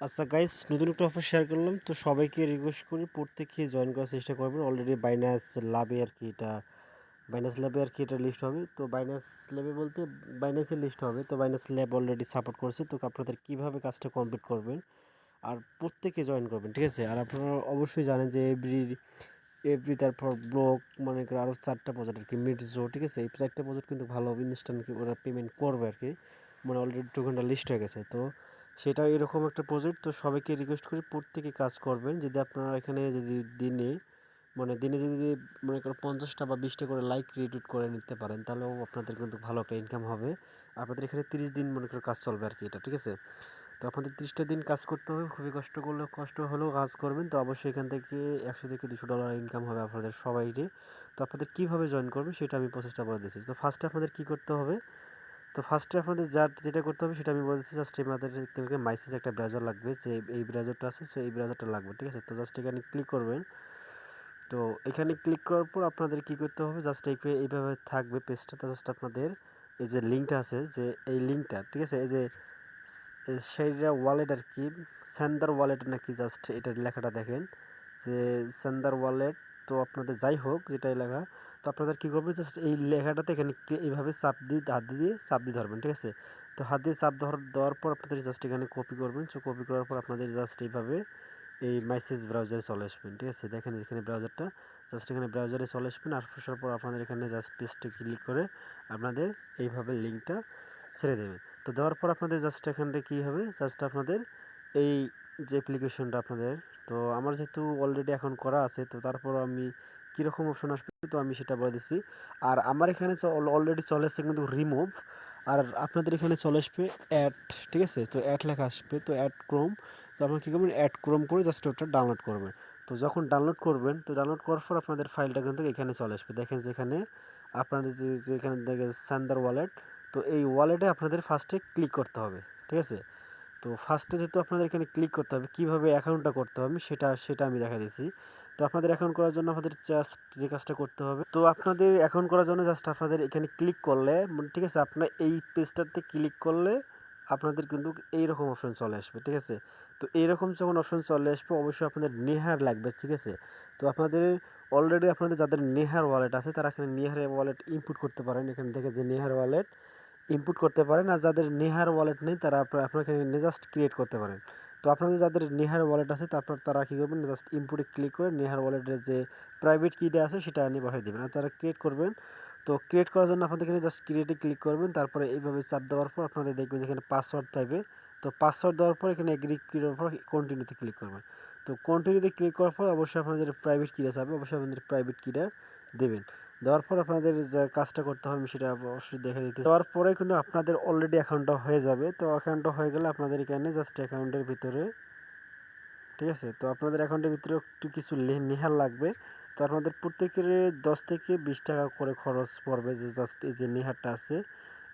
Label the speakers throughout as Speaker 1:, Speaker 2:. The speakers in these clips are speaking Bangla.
Speaker 1: আচ্ছা গাইস, নতুন একটা অফার শেয়ার করলাম, তো সবাইকে রিকোয়েস্ট করি প্রত্যেকে জয়েন করার চেষ্টা করবেন। অলরেডি বাইন্যান্স লাভে আর কি এটা বাইন্যান্স ল্যাবে আর কি এটা লিস্ট হবে। তো বাইন্যান্স ল্যাবে বলতে বাইন্যান্সের লিস্ট হবে। তো বাইন্যান্স ল্যাব অলরেডি সাপোর্ট করছে। তো আপনাদের কীভাবে কাজটা কমপ্লিট করবেন আর প্রত্যেকে জয়েন করবেন, ঠিক আছে? আর আপনারা অবশ্যই জানেন যে এভরি তারপর ব্লক মনে করে আরও 4টা প্রজেক্ট আর কি মিডজো, ঠিক আছে? এই 4টা প্রজেক্ট কিন্তু ভালো ইনস্ট্যান্ট ওরা পেমেন্ট করবে আর কি, মানে অলরেডি টোকেনটা লিস্ট হয়ে গেছে। তো সেটা এরকম একটা প্রজেক্ট। তো সবাইকে রিকোয়েস্ট করি প্রত্যেকে কাজ করবেন। যদি আপনারা এখানে যদি দিনে যদি মনে করেন 50টা বা 20টা করে লাইক রিটুইট করে নিতে পারেন, তাহলেও আপনাদের কিন্তু ভালো একটা ইনকাম হবে। আপনাদের এখানে 30 দিন মনে করে কাজ চলবে আর কি এটা, ঠিক আছে? তো আপনাদের 30টা দিন কাজ করতে হবে, খুবই কষ্ট হলেও কাজ করবেন। তো অবশ্যই এখান থেকে 100 থেকে $200 ইনকাম হবে আপনাদের সবাইরে। তো আপনাদের কীভাবে জয়েন করবেন সেটা আমি প্রসেসটা বলে দিচ্ছি। তো ফার্স্টে আপনাদের কী করতে হবে, তো ফার্স্টে আপনাদের যেটা করতে হবে সেটা আমি বলে দিচ্ছি। জাস্ট আমাদের মাইসেজ একটা ব্রাউজার লাগবে, যে এই ব্রাউজারটা আছে, সো এই ব্রাউজারটা লাগবে, ঠিক আছে? তো জাস্ট এখানে ক্লিক করবেন। তো এখানে ক্লিক করার পর আপনাদের কী করতে হবে, জাস্ট এইভাবে থাকবে পেজটা। তো জাস্ট আপনাদের এই যে লিঙ্কটা আছে, যে এই লিঙ্কটা, ঠিক আছে? এই যে সেইটা ওয়ালেট আর কি, স্যান্দার ওয়ালেট নাকি, জাস্ট এটার লেখাটা দেখেন যে স্যান্দার ওয়ালেট। তো আপনাদের যাই হোক যেটাই লেখা, তো আপনাদের কী করবেন, জাস্ট এই লেখাটাতে এখানে এইভাবে হাত দিয়ে চাপ দিয়ে ধরবেন, ঠিক আছে? তো হাত দিয়ে চাপ দেওয়ার পর আপনাদের জাস্ট এখানে কপি করবেন। সো কপি করার পর আপনাদের জাস্ট এইভাবে এই মেসেজ ব্রাউজারে চলে আসবেন, ঠিক আছে? দেখেন এখানে ব্রাউজারটা, জাস্ট এখানে ব্রাউজারে চলে আসবেন। আর আসার পর আপনাদের এখানে জাস্ট পেজটা ক্লিক করে আপনাদের এইভাবে লিঙ্কটা ছেড়ে দেবেন। তো দেওয়ার পর আপনাদের জাস্ট এখানটা কী হবে, জাস্ট আপনাদের এই যে অ্যাপ্লিকেশনটা আপনাদের, তো আমার যেহেতু অলরেডি এখন করা আছে, তো তারপর আমি কীরকম অপশন আসবে তো আমি সেটা বলে দিচ্ছি। আর আমার এখানে অলরেডি চলে আসছে কিন্তু রিমুভ। আর আপনাদের এখানে চলে আসবে অ্যাড, ঠিক আছে? তো অ্যাড লেখা আসবে, তো অ্যাড ক্রোম। তো আপনারা কী করবেন, অ্যাড ক্রোম করে জাস্ট ওটা ডাউনলোড করবেন। তো যখন ডাউনলোড করবেন, তো ডাউনলোড করার পর আপনাদের ফাইলটা কিন্তু এখানে চলে আসবে। দেখেন যেখানে আপনাদের যেখানে দেখেন সান্দার ওয়ালেট, তো এই ওয়ালেটে আপনাদের ফার্স্টে ক্লিক করতে হবে, ঠিক আছে? তো ফার্স্টে যেহেতু আপনাদের এখানে ক্লিক করতে হবে, কীভাবে অ্যাকাউন্টটা করতে হবে সেটা আমি দেখা দিচ্ছি। তো আপনাদের অ্যাকাউন্ট করার জন্য আপনাদের জাস্ট যে কাজটা করতে হবে, তো আপনাদের অ্যাকাউন্ট করার জন্য জাস্ট আপনাদের এখানে ক্লিক করলে, ঠিক আছে, আপনার এই পেজটাতে ক্লিক করলে আপনাদের কিন্তু এইরকম অপশন চলে আসবে, ঠিক আছে? তো এইরকম যখন অপশন চলে আসবে, অবশ্যই আপনাদের নেহার লাগবে, ঠিক আছে? তো আপনাদের অলরেডি আপনাদের যাদের নেহার ওয়ালেট আছে তারা এখানে নেহার ওয়ালেট ইনপুট করতে পারেন, এখান থেকে যে নেহার ওয়ালেট ইনপুট করতে পারেন। আর যাদের নেহার ওয়ালেট নেই তারা আপনারা এখানে জাস্ট ক্রিয়েট করতে পারেন। তো আপনাদের যাদের নেহার ওয়ালেট আছে তারপর তারা কী করবেন, জাস্ট ইনপুটে ক্লিক করে নেহার ওয়ালেটের যে প্রাইভেট কিটা আছে সেটা নিয়ে পাঠিয়ে দেবেন। আর যারা ক্রিয়েট করবেন, তো ক্রিয়েট করার জন্য আপনাদের এখানে জাস্ট ক্রিয়েটে ক্লিক করবেন। তারপরে এইভাবে চাপ দেওয়ার পর আপনাদের দেখবেন যেখানে পাসওয়ার্ড চাইবে। তো পাসওয়ার্ড দেওয়ার পর এখানে এগ্রি করার পর কন্টিনিউতে ক্লিক করবেন। তো কন্টিনিউতে ক্লিক করার পর অবশ্যই আপনাদের প্রাইভেট কিটা চাবে, অবশ্যই আপনাদের প্রাইভেট কিটা দেবেন। দেওয়ার পর আপনাদের যে কাজটা করতে হবে আমি সেটা অবশ্যই দেখে দিতে। দেওয়ার পরে কিন্তু আপনাদের অলরেডি অ্যাকাউন্টটা হয়ে যাবে। তো অ্যাকাউন্টটা হয়ে গেলে আপনাদের এখানে জাস্ট অ্যাকাউন্টের ভিতরে, ঠিক আছে? তো আপনাদের অ্যাকাউন্টের ভিতরে একটু কিছু নেহার লাগবে। তো আপনাদের প্রত্যেকের 10 থেকে 20 টাকা করে খরচ পড়বে, যে জাস্ট এই যে নেহারটা আছে,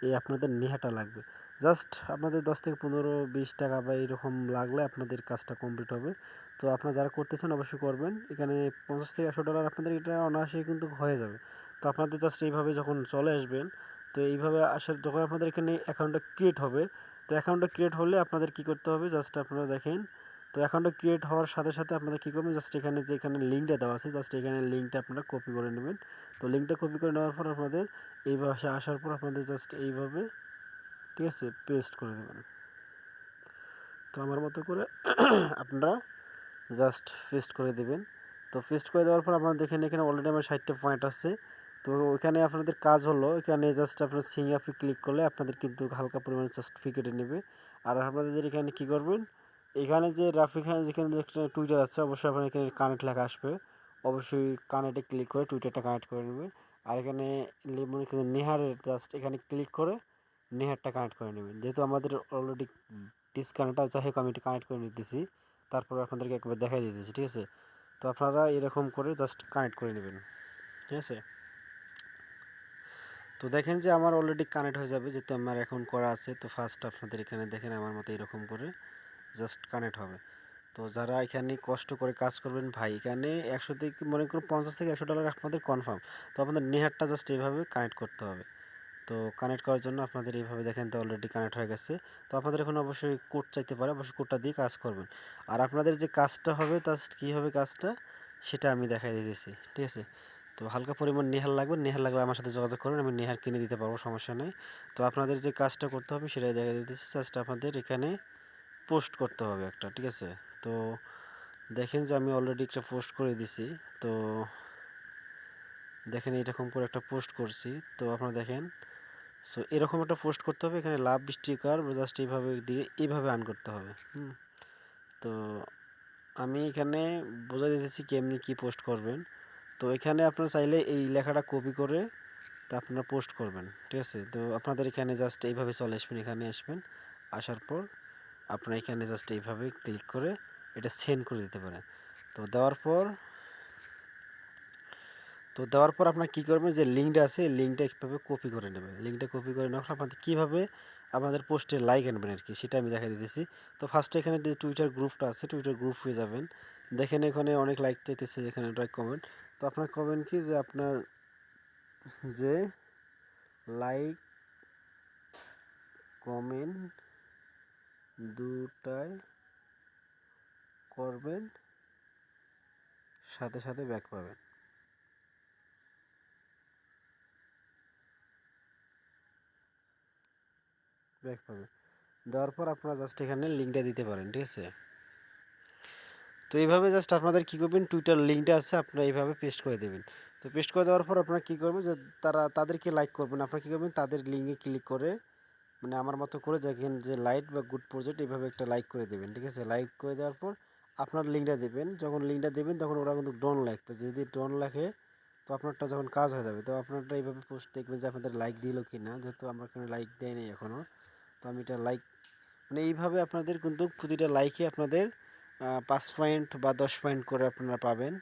Speaker 1: এই আপনাদের নেহাটা লাগবে। জাস্ট আপনাদের 10 থেকে 15-20 টাকা বা এরকম লাগলে আপনাদের কাজটা কমপ্লিট হবে। তো আপনারা যারা করতেছেন অবশ্যই করবেন। এখানে $50 থেকে $100 আপনাদের এটা অনায়াসেই কিন্তু হয়ে যাবে। তো আপনাদের জাস্ট এইভাবে যখন চলে আসবেন, তো এইভাবে আসার যখন আপনাদের এখানে অ্যাকাউন্টটা ক্রিয়েট হবে, তো অ্যাকাউন্টটা ক্রিয়েট হলে আপনাদের কী করতে হবে, জাস্ট আপনারা দেখেন। তো অ্যাকাউন্টটা ক্রিয়েট হওয়ার সাথে সাথে আপনারা কী করবেন, জাস্ট এখানে যেখানে লিঙ্কটা দেওয়া আছে, জাস্ট এখানে লিঙ্কটা আপনারা কপি করে নেবেন। তো লিঙ্কটা কপি করে নেওয়ার পর আপনাদের এই ভাষা আসার পর আপনাদের জাস্ট এইভাবে, ঠিক আছে, পেস্ট করে দেবেন। তো আমার মতো করে আপনারা জাস্ট পেস্ট করে দেবেন। তো পেস্ট করে দেওয়ার পর আপনারা দেখেন এখানে অলরেডি আমার 60টা পয়েন্ট আছে। তো ওইখানে আপনাদের কাজ হলো, এখানে জাস্ট আপনার সিং আপে ক্লিক করলে আপনাদের কিন্তু হালকা পরিমাণে জাস্ট ফি কেটে নেবে। আর আপনাদের এখানে কী করবেন, এখানে যে এখানে যেখানে টুইটার আছে, অবশ্যই আপনার এখানে কানেক্ট লেখা আসবে, অবশ্যই কানেক্টে ক্লিক করে টুইটারটা কানেক্ট করে নেবেন। আর এখানে নেহারের জাস্ট এখানে ক্লিক করে নেহারটা কানেক্ট করে নেবেন। যেহেতু আমাদের অলরেডি ডিসকানেক্ট, যাই হোক আমি এটা কানেক্ট করে নিতেছি, তারপর আপনাদেরকে একবার দেখাই দিতেছি, ঠিক আছে? তো আপনারা এরকম করে জাস্ট কানেক্ট করে নেবেন, ঠিক আছে? তো দেখেন যে আমার অলরেডি কানেক্ট হয়ে যাবে, যেহেতু আমার অ্যাকাউন্ট করা আছে। তো ফার্স্ট আপনাদের এখানে দেখেন আমার মতো এরকম করে জাস্ট কানেক্ট হবে। তো যারা এখানে কষ্ট করে কাজ করবেন ভাই, এখানে 100 থেকে মনে করুন $50 থেকে $100 আপনাদের কনফার্ম। তো আপনাদের নেহারটা জাস্ট এইভাবে কানেক্ট করতে হবে। তো কানেক্ট করার জন্য আপনাদের এইভাবে দেখেন তো অলরেডি কানেক্ট হয়ে গেছে। তো আপনাদের এখন অবশ্যই কোড চাইতে পারে, অবশ্যই কোডটা দিয়ে কাজ করবেন। আর আপনাদের যে কাজটা হবে তা কী হবে কাজটা সেটা আমি দেখাই দিতেছি, ঠিক আছে? তো হালকা পরিমাণ নেহার লাগবে, নেহার লাগলে আমার সাথে যোগাযোগ করবেন, আমি নেহার কিনে দিতে পারবো, সমস্যা নেই। তো আপনাদের যে কাজটা করতে হবে সেটাই দেখা দিতেছি। জাস্ট আপনাদের এখানে পোস্ট করতে হবে একটা, ঠিক আছে? তো দেখেন যে আমি অলরেডি একটা পোস্ট করে দিছি। তো দেখেন এরকম করে একটা পোস্ট করছি। তো আপনারা দেখেন, সো এরকম একটা পোস্ট করতে হবে, এখানে লাভ স্টিকার জাস্ট এইভাবে দিয়ে এইভাবে আর্ন করতে হবে। তো আমি এখানে বোঝাই দিতেছি কেমনি কি পোস্ট করবেন। তো এখানে আপনারা চাইলে এই লেখাটা কপি করে তা আপনারা পোস্ট করবেন, ঠিক আছে? তো আপনাদের এখানে জাস্ট এইভাবে চলে আসবেন, এখানে আসবেন, আসার পর আপনারা এখানে জাস্ট এইভাবে ক্লিক করে এটা সেন্ড করে দিতে পারেন। তো দেওয়ার পর আপনারা কী করবেন, যে লিঙ্কটা আছে এই লিঙ্কটা কীভাবে কপি করে নেবেন। লিঙ্কটা কপি করে নেওয়ার পর আপনাদের কীভাবে আমাদের পোস্টে লাইক আনবেন আর কি, সেটা আমি দেখা দিতেছি। তো ফার্স্টে এখানে যে টুইটার গ্রুপটা আছে, টুইটার গ্রুপ হয়ে যাবেন। দেখেন এখানে অনেক লাইক চাইতেছে, এখানে লাইক কমেন্ট। তো আপনার কমেন্ট কি যে আপনার যে লাইক কমেন্ট দুটাই করবেন, সাথে সাথে ব্যাক পাবেন। ব্যাক পাবেন দেওয়ার পর আপনারা জাস্ট এখানে লিঙ্কটা দিতে পারেন, ঠিক আছে? তো এইভাবে জাস্ট আপনাদের কী করবেন, টুইটার লিঙ্কটা আছে আপনারা এইভাবে পেস্ট করে দেবেন। তো পেস্ট করে দেওয়ার পর আপনারা কী করবেন, যে তাদেরকে লাইক করবেন। আপনারা কী করবেন, তাদের লিঙ্কে ক্লিক করে মানে আমার মতো করে দেখেন যে লাইট বা গুড প্রজেক্ট এইভাবে একটা লাইক করে দেবেন, ঠিক আছে? লাইক করে দেওয়ার পর আপনার লিঙ্কটা দেবেন। যখন লিঙ্কটা দেবেন তখন ওরা কিন্তু ডোন লাগবে, যদি ডোন লেখে তো আপনারটা যখন কাজ হয়ে যাবে, তো আপনারটা এইভাবে পোস্ট দেখবেন যে আপনাদের লাইক দিল কি না। যেহেতু আমার কোনো লাইক দেয় নেই এখনও, তো আমি এটা লাইক মানে এইভাবে আপনাদের কিন্তু প্রতিটা লাইকে আপনাদের 5 পয়েন্ট বা 10 পয়েন্ট করে আপনারা পাবেন,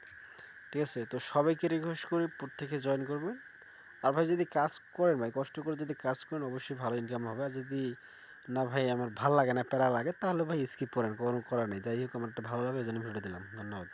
Speaker 1: ঠিক আছে? তো সবাইকে রিকোয়েস্ট করি প্রত্যেকে জয়েন করবেন। আর ভাই যদি কাজ করেন, ভাই কষ্ট করে যদি কাজ করেন অবশ্যই ভালো ইনকাম হবে। আর যদি না ভাই আমার ভাল লাগে না, প্যারা লাগে, তাহলে ভাই স্কিপ করেন, কোনো করার নেই। যাই হোক আমার একটা ভালো লাগে এই জন্য ভিডিও দিলাম। ধন্যবাদ।